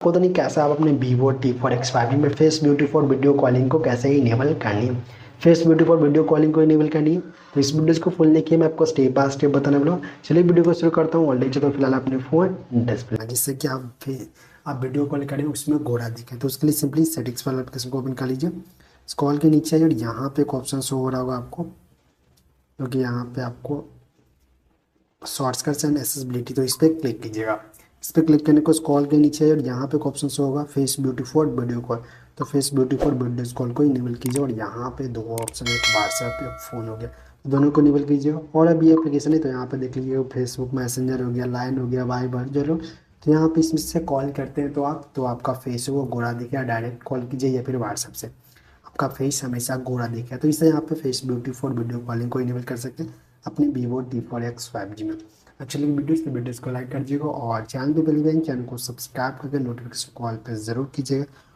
पता नहीं कैसे आप अपने vivo t4x 5G में face beauty for video calling को कैसे इनेबल करनी है। Face beauty for video calling को इनेबल करनी है तो इस वीडियो को फुल देखिए, मैं आपको स्टेप बाय स्टेप बताने वाला हूँ। चलिए वीडियो को शुरू करता हूँ। ऑलरेडी तो फिलहाल अपने फ़ोन डिस्प्ले जिससे कि आप वीडियो कॉल करें उसमें गोरा दिखे, तो उसके लिए सिंपली सेटिंग्स वाला एप्लीकेशन को ओपन कर लीजिए। स्क्रॉल के नीचे और यहाँ पे एक ऑप्शन शो हो रहा होगा आपको, क्योंकि यहाँ पे आपको शॉर्टकट्स एंड एसेसिबिलिटी, तो इस पर क्लिक कीजिएगा। इस पर क्लिक करने को स्क्रॉल के नीचे और यहाँ पे एक ऑप्शन शो होगा face beauty for video call, तो face beauty for video call को इनेबल कीजिए। और यहाँ पे दो ऑप्शन, एक व्हाट्सएप एक फ़ोन हो गया, तो दोनों को इनेबल कीजिएगा। और अभी एप्लीकेशन है तो यहाँ पे देख लीजिए फेसबुक मैसेंजर हो गया, लाइन हो गया, वाइबर जो लोग, तो यहाँ पे इसमें से कॉल करते हैं तो आपका फेस है वो गोरा दिखे, डायरेक्ट कॉल कीजिए या फिर व्हाट्सएप से आपका फेस हमेशा गोरा दिखे। तो इससे यहाँ पे face beauty for video calling को इनेबल कर सकते हैं अपने vivo t4x 5G में। एक्चुअली वीडियोज़ को लाइक कर दीजिएगा और चैनल पे पहली बार चैनल को सब्सक्राइब करके नोटिफिकेशन कॉल पे ज़रूर कीजिएगा।